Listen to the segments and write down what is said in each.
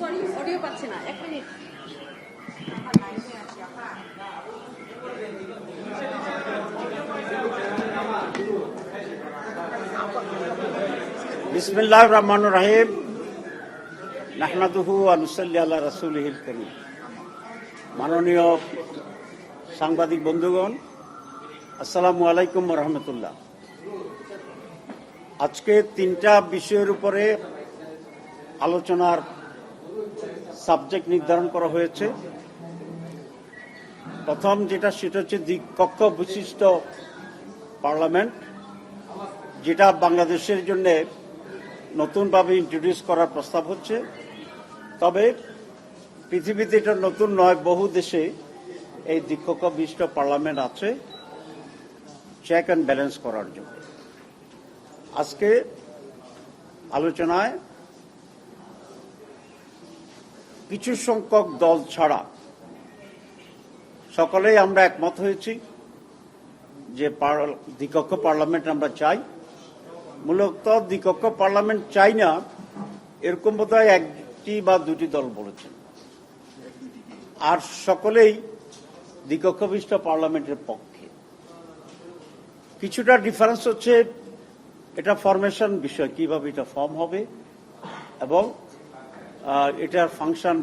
Sorry audio পাচ্ছে না, 1 minute. বিসমিল্লাহির রহমানির রহিম। নাহমাদুহু ওয়া নুসাল্লি আলা রাসূলিহিল কারীম। মাননীয় সাংবাদিক বন্ধুগণ, আসসালামু আলাইকুম ওয়া রাহমাতুল্লাহ। আজকে 3টা বিষয়ের উপরে আলোচনার সাবজেক্ট নির্ধারণ করা হয়েছে। প্রথম সেটা হচ্ছে দ্বিকক্ষ বিশিষ্ট পার্লামেন্ট, যেটা বাংলাদেশের জন্য নতুনভাবে ইন্ট্রোডিউস করার প্রস্তাব হচ্ছে। তবে পৃথিবীতে এটা নতুন নয়, বহু দেশে এই দ্বিকক্ষ বিশিষ্ট পার্লামেন্ট আছে চেক অ্যান্ড ব্যালেন্স করার জন্য। আজকে আলোচনায় কিছু সংখ্যক দল ছাড়া সকলেই আমরা একমত হয়েছি যে দ্বিকক্ষ পার্লামেন্ট আমরা চাই। মূলত দ্বিকক্ষ পার্লামেন্ট চাই না এরকম বোধহয় 1টি বা 2টি দল বলেছেন, আর সকলেই দ্বিকক্ষ বিশিষ্ট পার্লামেন্টের পক্ষে। কিছুটা ডিফারেন্স হচ্ছে এটা ফরমেশন বিষয়, কিভাবে এটা ফর্ম হবে এবং এটার ফাংশন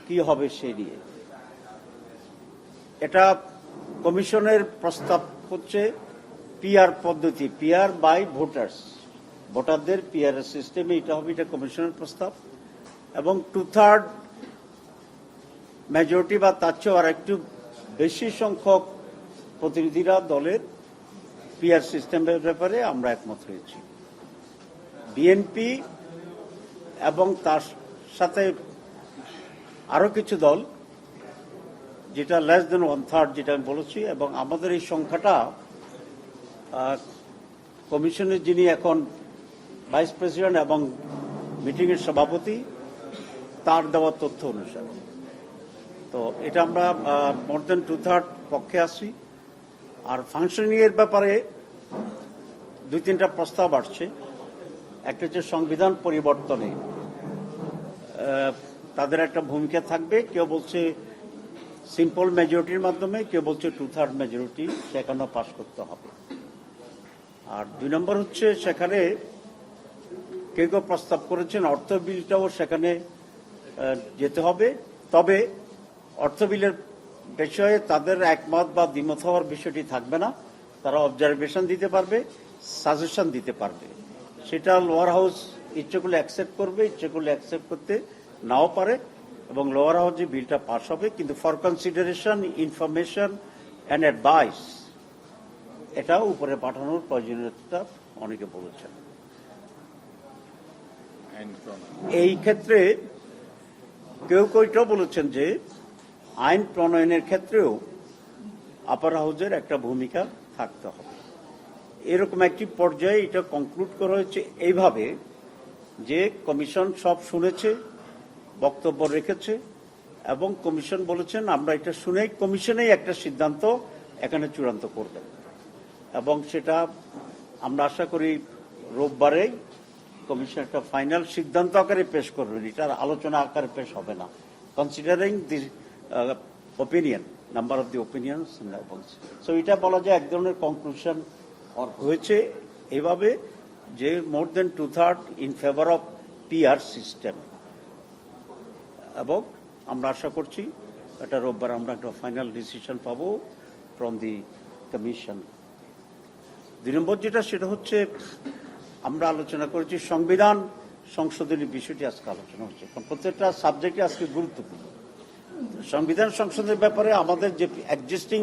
কি হবে সেই নিয়ে। এটা কমিশনের প্রস্তাব হচ্ছে পিআর পদ্ধতি, পিআর বাই ভোটার্স, ভোটারদের পিআর সিস্টেমে এটা হবে, এটা কমিশনের প্রস্তাব। এবং 2/3 মেজরিটি বা তার চেয়ে আর একটু বেশি সংখ্যক প্রতিনিধিরা দলের পিআর সিস্টেমের ব্যাপারে আমরা একমত হয়েছি। বিএনপি এবং তার সাথে আরো কিছু দল, যেটা লেস দেন 1/3 যেটা আমি বলেছি। এবং আমাদের এই সংখ্যাটা কমিশনের যিনি এখন ভাইস প্রেসিডেন্ট এবং মিটিংয়ের সভাপতি, তার দেওয়া তথ্য অনুসারে। তো এটা আমরা মোর দেন 2/3 পক্ষে আসি। আর ফাংশনিং এর ব্যাপারে 2-3টা প্রস্তাব আসছে। একটা হচ্ছে সংবিধান পরিবর্তনে তাদের একটা ভূমিকা থাকবে। কেউ বলছে সিম্পল মেজরিটির মাধ্যমে, কেউ বলছে 2/3 মেজরিটি সেখানেও পাশ করতে হবে। আর 2 নম্বর হচ্ছে সেখানে কেউ কেউ প্রস্তাব করেছেন অর্থ বিলটাও সেখানে যেতে হবে। তবে অর্থ বিলের বিষয়ে তাদের একমত বা দ্বিমত হওয়ার বিষয়টি থাকবে না। তারা অবজারভেশন দিতে পারবে, সাজেশন দিতে পারবে। সেটা লোয়ার হাউস ইচ্ছে করলে অ্যাকসেপ্ট করবে, ইচ্ছে করলে অ্যাকসেপ্ট করতে নাও পারে। এবং লোয়ার হাউসে বিলটা পাস হবে, কিন্তু for consideration, information and advice এটাও উপরে পাঠানোর প্রয়োজনীয়তা অনেকে বলেছেন। এই ক্ষেত্রে কেউ কেউটাও বলেছেন যে আইন প্রণয়নের ক্ষেত্রেও আপার হাউসের একটা ভূমিকা থাকতে হবে। এরকম একটি পর্যায়ে এটা কনক্লুড করা হয়েছে এইভাবে যে কমিশন সব শুনেছে, বক্তব্য রেখেছে এবং কমিশন বলেছেন আমরা এটা শুনেই কমিশনেই একটা সিদ্ধান্ত এখানে চূড়ান্ত করবেন। এবং সেটা আমরা আশা করি রোববারেই কমিশন একটা ফাইনাল সিদ্ধান্ত আকারে পেশ করবেন। এটার আলোচনা আকারে পেশ হবে না, considering the opinion, number of the opinions. So এটা বলা যায় এক ধরনের কনক্লুশন হয়েছে এইভাবে যে more than 2/3 in favour of PR system. এবং আমরা আশা করছি এটা রোববার আমরা একটা ফাইনাল ডিসিশন পাবো ফ্রম দি কমিশন। 2 নম্বর সেটা হচ্ছে আমরা আলোচনা করেছি সংবিধান সংশোধনী বিষয়টি আজকে আলোচনা হচ্ছে। কারণ প্রত্যেকটা সাবজেক্টে আজকে গুরুত্বপূর্ণ। সংবিধান সংশোধনের ব্যাপারে আমাদের যে এক্সিস্টিং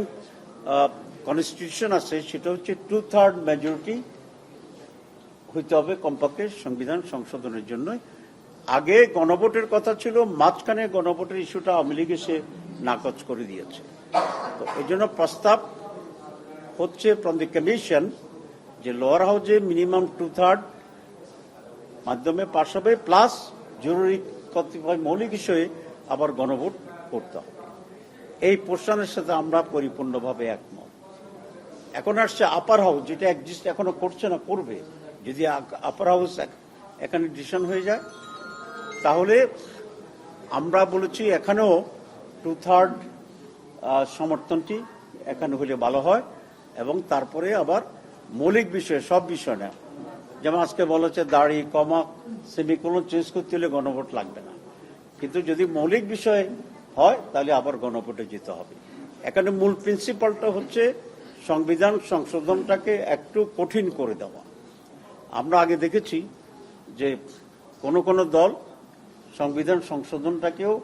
কনস্টিটিউশন আছে সেটা হচ্ছে 2/3 মেজরিটি হইতে হবে কমপক্ষে সংবিধান সংশোধনের জন্য। আগে গণভোটের কথা ছিল, মাঝখানে গণভোটের ইস্যুটা আওয়ামী লীগ এসে নাকচ করে দিয়েছে। তো এই জন্য প্রস্তাব হচ্ছে ফ্রম দি কমিশন যে লোয়ার হাউসে মিনিমাম 2/3 মাধ্যমে পাশ হবে, প্লাস জরুরি কতিপয় মৌলিক বিষয়ে আবার গণভোট করতে হবে। এই পোর্শনের সাথে আমরা পরিপূর্ণভাবে একমত। এখন আসছে আপার হাউস, যেটা এক্সিস্ট এখনো করছে না, করবে। যদি আপার হাউস এখানে ডিসিশন হয়ে যায় তাহলে আমরা বলেছি এখানেও 2/3 সমর্থনটি এখানে হলে ভালো হয়, এবং তারপরে আবার মৌলিক বিষয়ে সব বিষয় না, যেমন আজকে বলেছে দাড়ি কমা সেমিকোলন চেঞ্জ করতে হলে গণভোট লাগবে না, কিন্তু যদি মৌলিক বিষয় হয় তাহলে আবার গণভোটে যেতে হবে। এখানে মূল প্রিন্সিপালটা হচ্ছে সংবিধান সংশোধনটাকে একটু কঠিন করে দেওয়া। আমরা আগে দেখেছি যে কোন দল সংবিধান সংশোধনটাকেও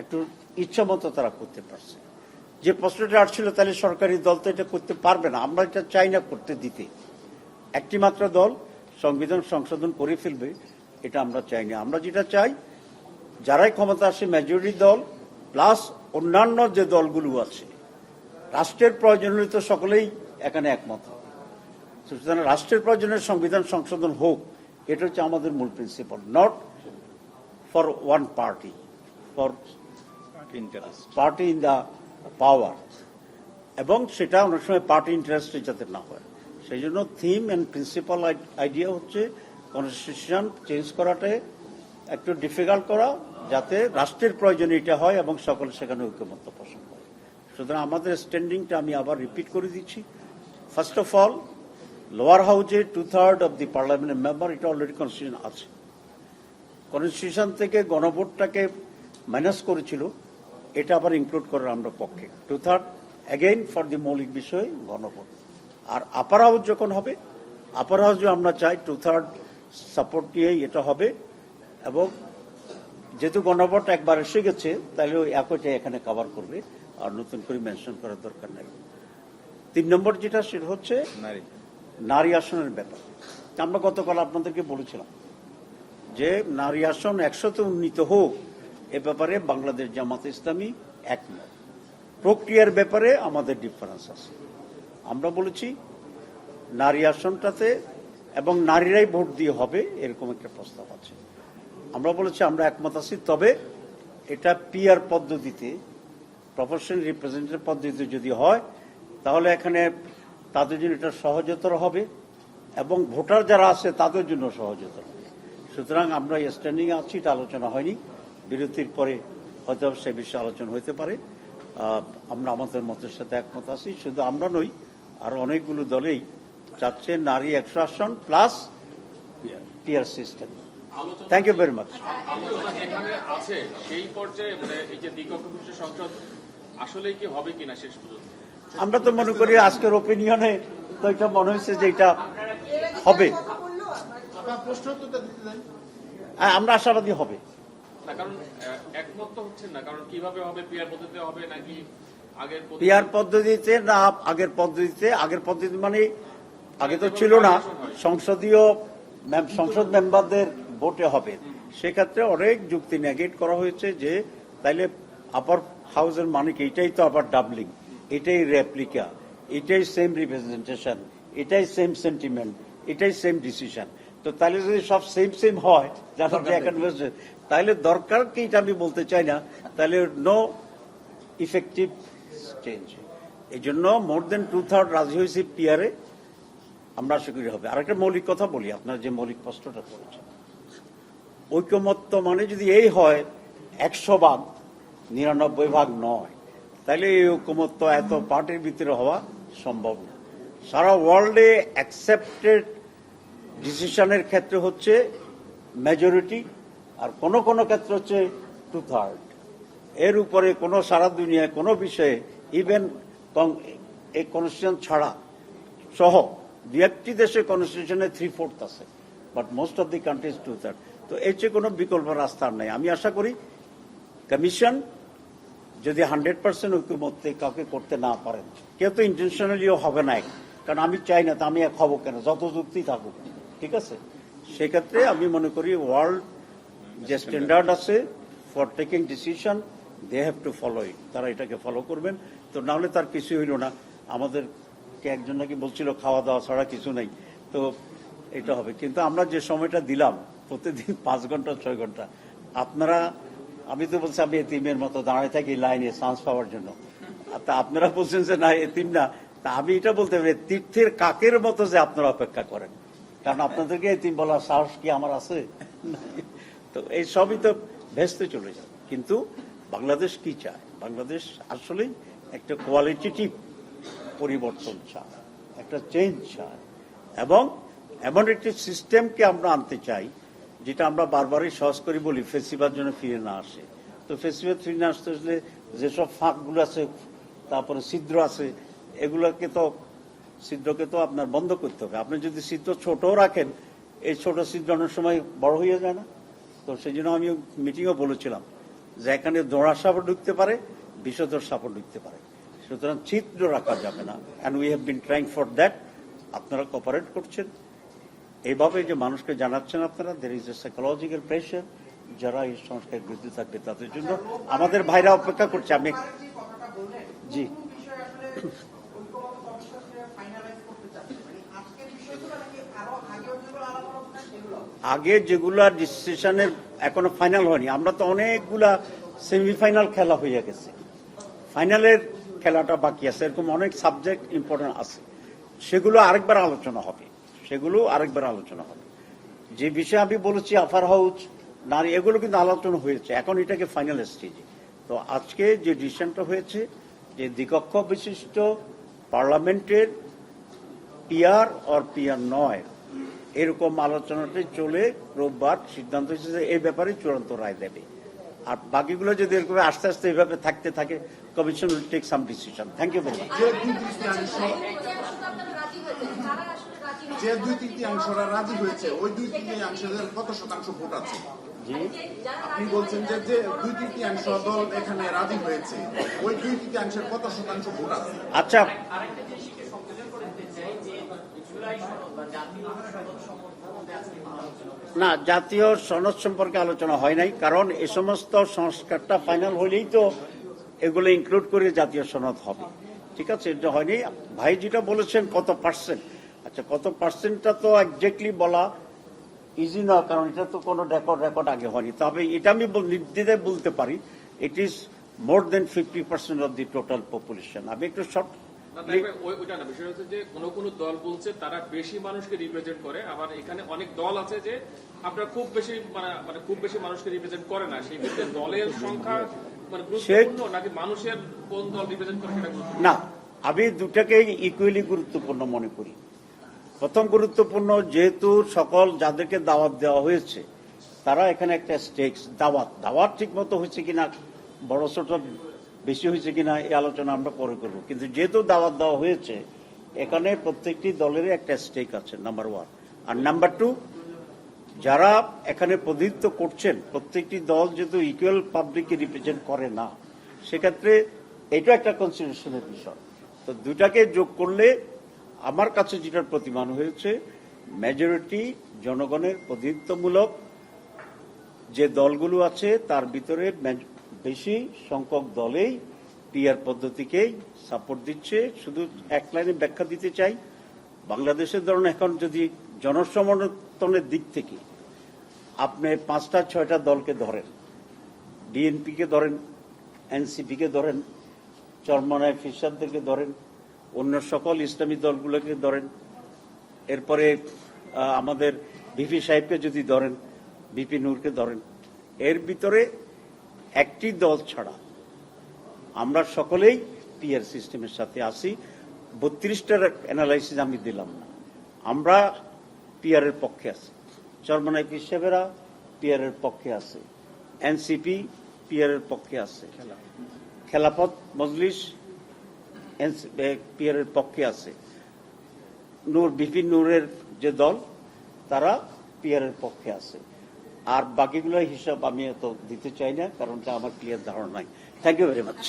একটু ইচ্ছা মতো তারা করতে পারছে। যে প্রশ্নটা আসছিল তাহলে সরকারি দল তো এটা করতে পারবে না, আমরা এটা চাই না করতে দিতে। একটি মাত্র দল সংবিধান সংশোধন করে ফেলবে, এটা আমরা চাই না। আমরা যেটা চাই, যারাই ক্ষমতা আসে মেজরিটি দল প্লাস অন্যান্য যে দলগুলো আছে, রাষ্ট্রের প্রয়োজনে তো সকলেই এখানে একমত। সুতরাং রাষ্ট্রের প্রয়োজনে সংবিধান সংশোধন হোক, এটা হচ্ছে আমাদের মূল principal, not for one party, for party in the power, এবং সেটা অনেক সময় পার্টি ইন্টারেস্টে যাতে না হয়। সেই জন্য থিম অ্যান্ড প্রিন্সিপাল আইডিয়া হচ্ছে কনস্টিটিউশন চেঞ্জ করাটাই একটু ডিফিকাল্ট করা, যাতে রাষ্ট্রের প্রয়োজনে এটা হয় এবং সকলে সেখানে ঐক্যমত্য পোষণ করে। সুতরাং আমাদের স্ট্যান্ডিংটা আমি আবার রিপিট করে দিচ্ছি। ফার্স্ট অফ অল, লোয়ার হাউসে 2/3 অব দি পার্লামেন্টের মেম্বার, এটা অলরেডি কনস্টিটিউশন আছে। কনস্টিটিউশন থেকে গণভোটটাকে মাইনাস করেছিল, এটা আবার ইনক্লুড করার আমরা পক্ষে। 2/3 অ্যাগেইন ফর দি মৌলিক বিষয়ে গণভোট। আর আপার হাউস যখন হবে, আপার হাউসে আমরা চাই 2/3 সাপোর্ট নিয়েই এটা হবে, এবং যেহেতু গণভোট একবার এসে গেছে তাহলে ওই একটাই এখানে কভার করবে, আর নতুন করে মেনশন করার দরকার নাই। 3 নম্বর যেটা, সেটা হচ্ছে নারী আসনের ব্যাপার। আমরা গতকাল আপনাদেরকে বলেছিলাম যে নারী আসন 100তে উন্নীত হোক, এ ব্যাপারে বাংলাদেশ জামাত ইসলামী একমত। প্রক্রিয়ার ব্যাপারে আমাদের ডিফারেন্স আছে। আমরা বলেছি নারী আসনটাতে এবং নারীরাই ভোট দিয়ে হবে, এরকম একটা প্রস্তাব আছে। আমরা বলেছি আমরা একমত আছি, তবে এটা পিআর পদ্ধতিতে, প্রপোর্শনাল রিপ্রেজেন্টেটিভ পদ্ধতিতে যদি হয়, তাহলে এখানে তাদের জন্য এটা সহজতর হবে এবং ভোটার যারা আছে তাদের জন্য সহজতর হবে। সুতরাং আমরা স্ট্যান্ডিং আছি, এটা আলোচনা হয়নি, বিরতির পরে হয়তো সে বিষয়ে আলোচনা হইতে পারে। আমরা আমাদের মতের সাথে একমত আছি। শুধু আমরা নই, আর অনেকগুলো দলেই চাচ্ছে নারী 100 আসন plus PR system. Thank you very much. এখানে আছে সেই পর্যায়ে এই যে দ্বিকক্ষ বিশিষ্ট সংসদ আসলে কি হবে কিনা শেষ পর্যন্ত? আমরা তো মনে করি আজকের ওপিনিয়নে তো এটা মনে হয়েছে যে এটা হবে। আমরা আশাবাদী হবে। না, কারণ একমত তো হচ্ছেন না, কারণ কিভাবে হবে, পিআর পদ্ধতিতে হবে নাকি আগের পিআর পদ্ধতিতে না আগের পদ্ধতিতে? আগের পদ্ধতি মানে আগে তো ছিল না, সংসদ মেম্বারদের ভোটে হবে। সেক্ষেত্রে অনেক যুক্তি নেগেট করা হয়েছে যে তাইলে আপার হাউসের মানে কি, এটাই তো আবার ডাবলিং, এটাই রেপ্লিকা, এটাই সেম রিপ্রেজেন্টেশন, এটাই সেম সেন্টিমেন্ট, এটাই সেম ডিসিশন। তো তাহলে যদি সব সেম হয়, তাহলে দরকার কি, এটা আমি বলতে চাই না। তাহলে নো ইফেক্টিভ চেঞ্জ। এই জন্য মোর দেন 2/3 রাজি হয়েছে পিআরে, আমরা আশা করি হবে। আরেকটা মৌলিক কথা বলি, আপনার যে মৌলিক প্রশ্নটা করেছেন, ঐকমত্য মানে যদি এই হয় 100 ভাগ 99 ভাগ নয়, তাহলে এই ঐকমত্য এত পার্টির ভিতরে হওয়া সম্ভব না। সারা ওয়ার্ল্ডে অ্যাকসেপ্টেড ডিসিশনের ক্ষেত্রে হচ্ছে মেজরিটি, আর কোন কোন ক্ষেত্রে হচ্ছে 2/3। এর উপরে কোন সারা দুনিয়ায় কোন বিষয়ে, ইভেন এই কনস্টিটিউশন ছাড়া সহ 2-1টি দেশে কনস্টিটিউশনে 3/4 আছে, but most of the country's 2/3। তো এর চেয়ে কোনো বিকল্প রাস্তা নাই। আমি আশা করি কমিশন যদি 100% ঐক্যমত্যে কাউকে করতে না পারেন, কেউ তো ইন্টেনশনালিও হবে না, কারণ আমি চাই না, তা আমি এক হবো কেন, যত যুক্তি থাকুক, ঠিক আছে। সেক্ষেত্রে আমি মনে করি ওয়ার্ল্ড যে স্ট্যান্ডার্ড আছে for taking decision, they have to follow it, তারা এটাকে ফলো করবেন। তো না হলে তার কিছু হইল না। আমাদেরকে একজন নাকি বলছিল খাওয়া দাওয়া ছাড়া কিছু নেই, তো এটা হবে। কিন্তু আমরা যে সময়টা দিলাম প্রতিদিন 5 ঘন্টা 6 ঘন্টা, আপনারা, আমি তো বলছি আমি এতিমের মতো দাঁড়ায় থাকি লাইনে চান্স পাওয়ার জন্য, তা আপনারা বলছেন যে না এতিম না, তা আমি এটা বলতে পারি তীর্থের কাকের মতো যে আপনারা অপেক্ষা করেন, কারণ আপনাদেরকে এতিম বলার সাহস কি আমার আছে? তো এই সবই তো ভেস্তে চলে যায়। কিন্তু বাংলাদেশ কি চায়? বাংলাদেশ আসলেই একটা কোয়ালিটেটিভ পরিবর্তন চায়, একটা চেঞ্জ চায়, এবং এমন একটি সিস্টেমকে আমরা আনতে চাই যেটা আমরা বারবারই সহজ করে বলি ফেসিবাদ যেন ফিরে না আসে। তো ফেসিবাদ ফিরে না আসতে আসলে যেসব ফাঁকগুলো আছে, তারপরে ছিদ্র আছে, ছিদ্রকে তো আপনার বন্ধ করতে হবে। আপনি যদি ছিদ্র ছোটও রাখেন, এই ছোট ছিদ্র অনেক সময় বড় হয়ে যায় না? তো সেই জন্য আমি মিটিংও বলেছিলাম যে এখানে দোঁড়া সাপও ঢুকতে পারে, বিষধর সাপও ঢুকতে পারে, সুতরাং ছিদ্র রাখা যাবে না। And we have been trying for that. আপনারা কোঅপারেট করছেন, এইভাবে যে মানুষকে জানাচ্ছেন আপনারা, there is a psychological pressure, যারা এই সংস্কারের বিরুদ্ধে থাকবে তাদের জন্য আমাদের ভাইরা অপেক্ষা করছে। আমি জি আগে যেগুলা ডিসিশনের এখনো ফাইনাল হয়নি, আমরা তো অনেকগুলা সেমিফাইনাল খেলা হয়ে গেছে, ফাইনালের খেলাটা বাকি আছে, এরকম অনেক সাবজেক্ট ইম্পর্টেন্ট আছে, সেগুলো আরেকবার আলোচনা হবে। যে বিষয়ে আমি বলেছি আফার হাউস, নারী, এগুলো কিন্তু আলোচনা হয়েছে, এখন এটাকে ফাইনাল স্টেজে। তো আজকে যে ডিসিশনটা হয়েছে যে দ্বিকক্ষ বিশিষ্ট পার্লামেন্টের পিআর অর পিআর নয়, এরকম আলোচনাটি চলে রোববার সিদ্ধান্ত হয়েছে এই ব্যাপারে চূড়ান্ত রায় দেবে। আর বাকিগুলো যদি এরকম আস্তে আস্তে এইভাবে থাকতে থাকে, commission will take some decision. Thank you very much. যে 2/3 রাজি হয়েছে, ওই 2/3 কত শতাংশ ভোট আছে? জি, আপনি বলছেন যে 2/3 দল এখানে রাজি হয়েছে, ওই 2/3 কত শতাংশ ভোট আছে? আচ্ছা, না, জাতীয় সনদ সম্পর্কে আলোচনা হয় নাই, কারণ এ সমস্ত সংস্কারটা ফাইনাল হলেই তো এগুলো ইনক্লুড করে জাতীয় সনদ হবে। ঠিক আছে, এটা হয়নি। ভাই যেটা বলেছেন কত পার্সেন্ট, আচ্ছা কত পার্সেন্টটা তো একজাক্টলি বলা ইজি না, কারণ এটা তো কোনো রেকর্ড আগে হয়নি। তবে এটা আমি নির্দ্বিধায় বলতে পারি, ইট ইজ মোর দেন 50% অফ দি টোটাল পপুলেশন। আমি একটু শর্ট ওইটা না, বিষয় হচ্ছে যে কোন দল বলছে তারা বেশি মানুষকে রিপ্রেজেন্ট করে, আবার এখানে অনেক দল আছে যে আপনার খুব বেশি মানে খুব বেশি মানুষকে রিপ্রেজেন্ট করে না। সেই ক্ষেত্রে দলের সংখ্যা মানে গুরুত্বপূর্ণ নাকি মানুষের কোন দল রিপ্রেজেন্ট করে সেটা গুরুত্বপূর্ণ? না, আমি দুটাকেই ইকুয়ালি গুরুত্বপূর্ণ মনে করি। প্রথম গুরুত্বপূর্ণ, যেহেতু সকল যাদেরকে দাওয়াত দেওয়া হয়েছে তারা এখানে একটা স্টেকস, দাওয়াত ঠিক মতো হয়েছে কিনা, বড় ছোট বেশি হয়েছে কিনা এই আলোচনা আমরা পরে করবো, কিন্তু যেহেতু দাওয়াত দেওয়া হয়েছে এখানে প্রত্যেকটি দলেরই একটা স্টেক আছে, নাম্বার ওয়ান। আর নাম্বার টু, যারা এখানে প্রতিনিধিত্ব করছেন প্রত্যেকটি দল যেহেতু ইকুয়াল পাবলিককে রিপ্রেজেন্ট করে না, সেক্ষেত্রে এটা একটা কনসিডারেশনের বিষয়। তো দুটাকে যোগ করলে আমার কাছে যেটার প্রতিমান হয়েছে, মেজরিটি জনগণের প্রতিনিধিত্বমূলক যে দলগুলো আছে তার ভিতরে বেশি সংখ্যক দলেই পিআর পদ্ধতিকেই সাপোর্ট দিচ্ছে। শুধু এক লাইনে ব্যাখ্যা দিতে চাই, বাংলাদেশের ধরুন এখন যদি জনসমর্থনের দিক থেকে আপনি 5-6টা দলকে ধরেন, বিএনপিকে ধরেন, এনসিপিকে ধরেন, চরমনায় ফিরসাদদেরকে ধরেন, অন্য সকল ইসলামী দলগুলোকে ধরেন, এরপরে আমাদের ভিপি সাহেবকে যদি ধরেন, ভিপি নূরকে ধরেন, এর ভিতরে একটি দল ছাড়া আমরা সকলেই পিআর সিস্টেমের সাথে আছি। 32টার অ্যানালাইসিস আমি দিলাম না, আমরা পিআর এর পক্ষে আছি। চরমনাই পীর সাহেবেরা পিআর এর পক্ষে আছে, এনসিপি পিআর এর পক্ষে আছে, খেলাফত মজলিস পিআর এর পক্ষে আছে, ভিপি নূরের যে দল তারা পিআর এর পক্ষে আছে। আর বাকিগুলোর হিসাব আমি এত দিতে চাই না, কারণ আমার ক্লিয়ার ধারণা নাই। Thank you very much.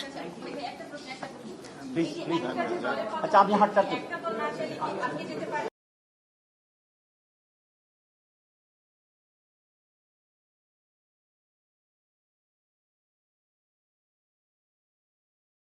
আচ্ছা, আপনি হাতটা